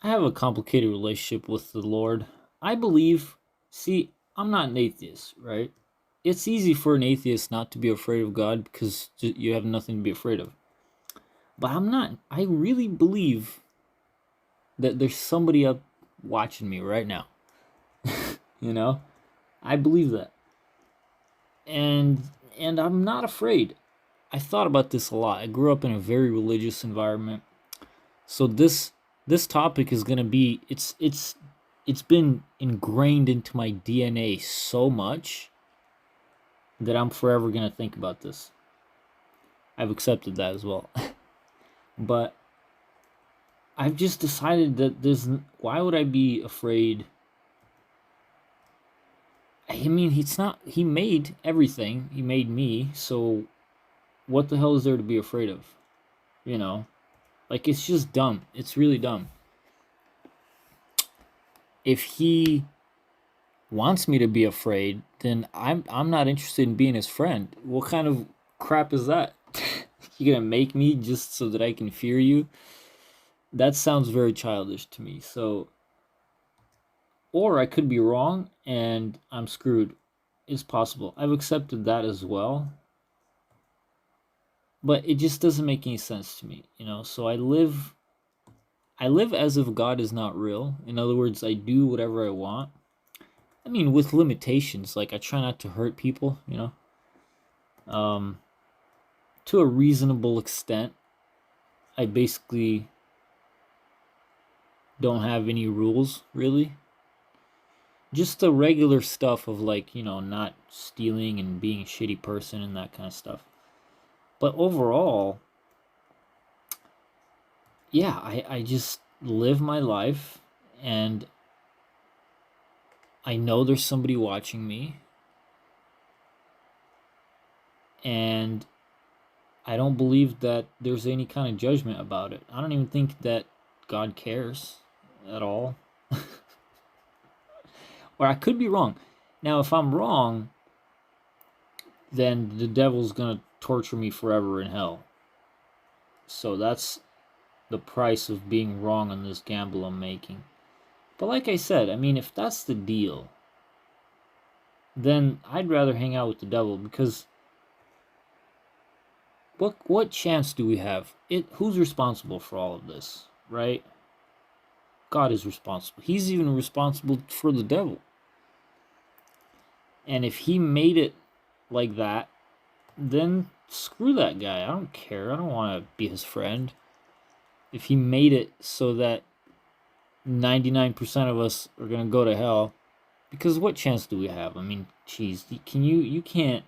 I have a complicated relationship with the Lord. I believe, see, I'm not an atheist, right? It's easy for an atheist not to be afraid of God because you have nothing to be afraid of. But I'm not. I really believe that there's somebody up watching me right now. You know? I believe that. And and I'm not afraid. I thought about this a lot. I grew up in a very religious environment. So this topic is going to be it's been ingrained into my DNA so much that I'm forever going to think about this. I've accepted that as well. But I've just decided that why would I be afraid? I mean, he made everything. He made me. So what the hell is there to be afraid of? You know? Like it's just dumb. It's really dumb. If he wants me to be afraid, then I'm not interested in being his friend. What kind of crap is that? You gonna make me just so that I can fear you? That sounds very childish to me. So, or I could be wrong and I'm screwed. It's possible. I've accepted that as well. But it just doesn't make any sense to me, you know? So I live as if God is not real. In other words, I do whatever I want. I mean, with limitations. Like I try not to hurt people, you know? To a reasonable extent. I basically don't have any rules, really. Just the regular stuff of like, you know, not stealing and being a shitty person and that kind of stuff. But overall, yeah, I just live my life and I know there's somebody watching me and I don't believe that there's any kind of judgment about it. I don't even think that God cares at all. Or I could be wrong. Now, if I'm wrong, then the devil's going to torture me forever in hell. So that's the price of being wrong on this gamble I'm making. But like I said, I mean, if that's the deal, then I'd rather hang out with the devil because what chance do we have? Who's responsible for all of this, right? God is responsible. He's even responsible for the devil. And if he made it like that, then screw that guy. I don't care. I don't want to be his friend. If he made it so that 99% of us are going to go to hell, because what chance do we have? I mean, geez, you can't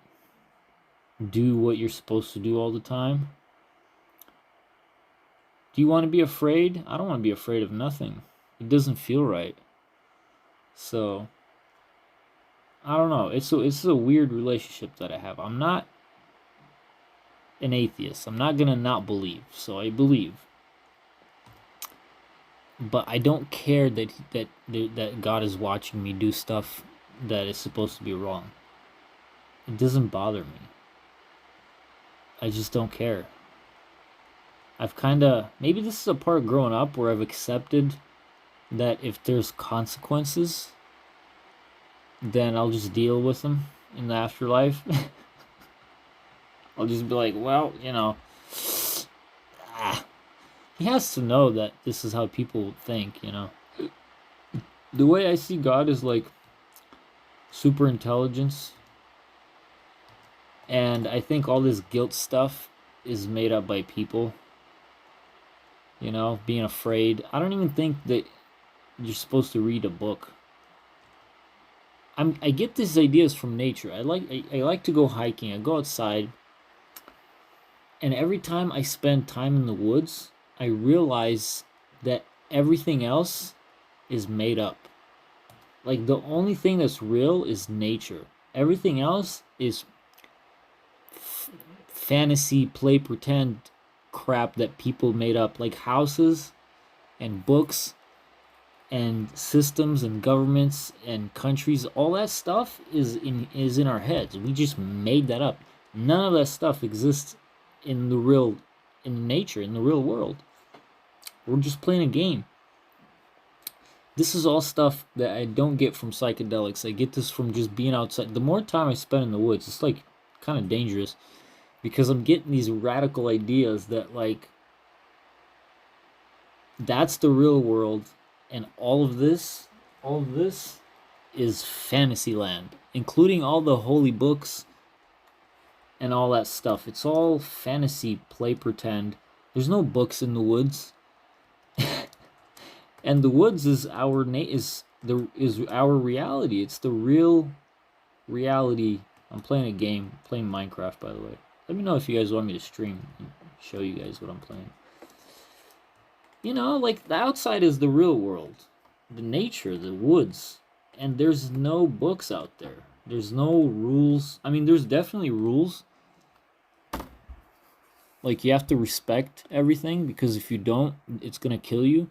do what you're supposed to do all the time. Do you want to be afraid? I don't want to be afraid of nothing. It doesn't feel right. So I don't know. It's a weird relationship that I have. I'm not an atheist. I'm not gonna not believe. So I believe, but I don't care that God is watching me do stuff that is supposed to be wrong. It doesn't bother me. I just don't care. I've kind of maybe this is a part of growing up where I've accepted that if there's consequences, then I'll just deal with them in the afterlife. I'll just be like, well, you know, he has to know that this is how people think, you know. The way I see God is like super intelligence. And I think all this guilt stuff is made up by people. You know, being afraid. I don't even think that you're supposed to read a book. I get these ideas from nature. I like to go hiking. I go outside, and every time I spend time in the woods, I realize that everything else is made up. Like the only thing that's real is nature. Everything else is fantasy, play, pretend crap that people made up, like houses and books and systems and governments and countries. All that stuff is in our heads. We just made that up. None of that stuff exists in nature, in the real world. We're just playing a game. This is all stuff that I don't get from psychedelics. I get this from just being outside. The more time I spend in the woods, it's like kind of dangerous because I'm getting these radical ideas that like that's the real world, and all of this is fantasy land, including all the holy books and all that stuff. It's all fantasy, play pretend. There's no books in the woods. And the woods is is our reality. It's the real reality. I'm playing a game, playing Minecraft, by the way. Let me know if you guys want me to stream and show you guys what I'm playing. You know, like the outside is the real world, the nature, the woods, and there's no books out there. There's no rules. I mean, there's definitely rules. Like you have to respect everything because if you don't, it's gonna kill you.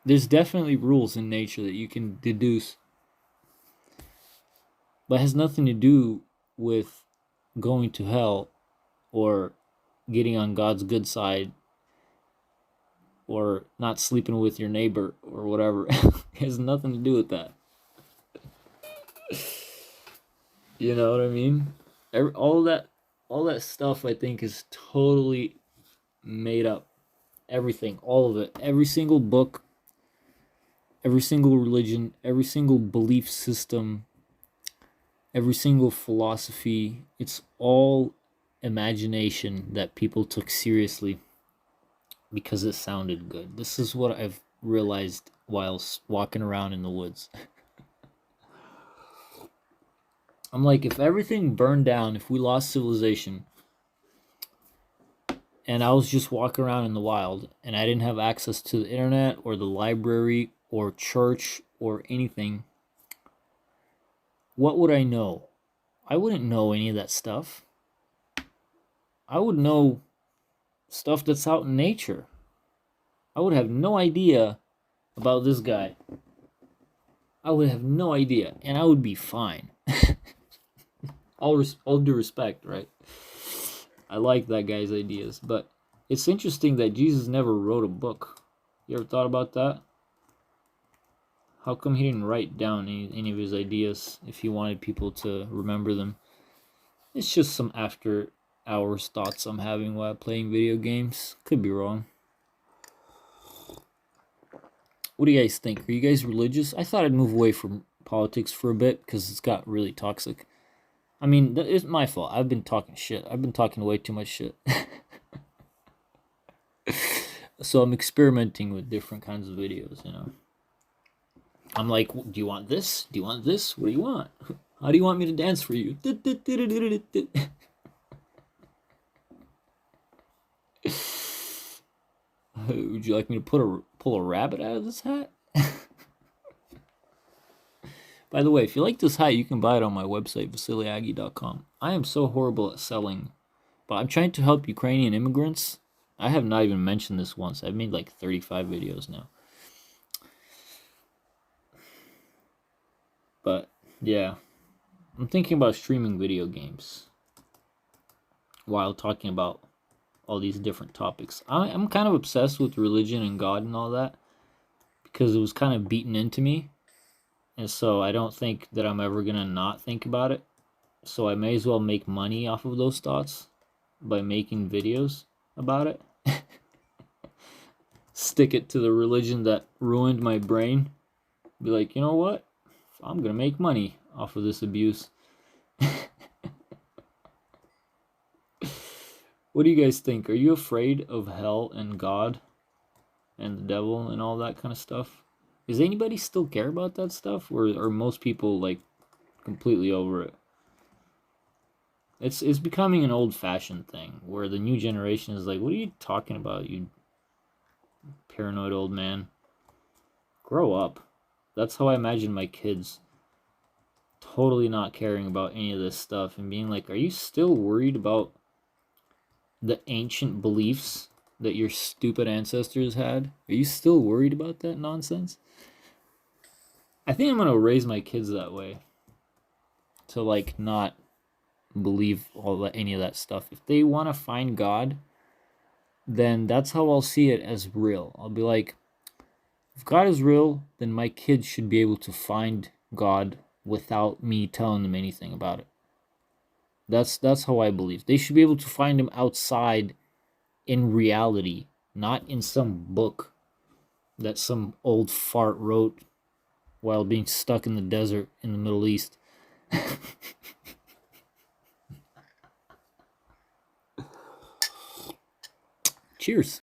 There's definitely rules in nature that you can deduce, but it has nothing to do with going to hell or getting on God's good side or not sleeping with your neighbor or whatever. It has nothing to do with that. You know what I mean? All that stuff I think is totally made up. Everything, all of it, every single book, every single religion, every single belief system, every single philosophy, it's all imagination that people took seriously because it sounded good. This is what I've realized while walking around in the woods. I'm like, if everything burned down, if we lost civilization, and I was just walking around in the wild, and I didn't have access to the internet or the library or church or anything, what would I know? I wouldn't know any of that stuff. I would know stuff that's out in nature. I would have no idea about this guy. I would have no idea, and I would be fine. All due respect, right? I like that guy's ideas, but it's interesting that Jesus never wrote a book. You ever thought about that? How come he didn't write down any of his ideas if he wanted people to remember them? It's just some after hours thoughts I'm having while playing video games. Could be wrong. What do you guys think? Are you guys religious? I thought I'd move away from politics for a bit because it's got really toxic. I mean, it's my fault. I've been talking shit. I've been talking way too much shit. So I'm experimenting with different kinds of videos, you know. I'm like, do you want this? Do you want this? What do you want? How do you want me to dance for you? Would you like me to pull a rabbit out of this hat? By the way, if you like this hat, you can buy it on my website, VasiliAgi.com. I am so horrible at selling, but I'm trying to help Ukrainian immigrants. I have not even mentioned this once. I've made like 35 videos now. But yeah, I'm thinking about streaming video games while talking about all these different topics. I'm kind of obsessed with religion and God and all that because it was kind of beaten into me. And so I don't think that I'm ever going to not think about it. So I may as well make money off of those thoughts by making videos about it. Stick it to the religion that ruined my brain. Be like, you know what? I'm going to make money off of this abuse. What do you guys think? Are you afraid of hell and God and the devil and all that kind of stuff? Does anybody still care about that stuff, or are most people like completely over it? It's becoming an old-fashioned thing where the new generation is like, "What are you talking about, you paranoid old man? Grow up." That's how I imagine my kids totally not caring about any of this stuff and being like, "Are you still worried about the ancient beliefs that your stupid ancestors had? Are you still worried about that nonsense?" I think I'm going to raise my kids that way. To like not believe any of that stuff. If they want to find God, then that's how I'll see it as real. I'll be like, If God is real, then my kids should be able to find God without me telling them anything about it. That's how I believe. They should be able to find him outside in reality, not in some book that some old fart wrote while being stuck in the desert in the Middle East. Cheers.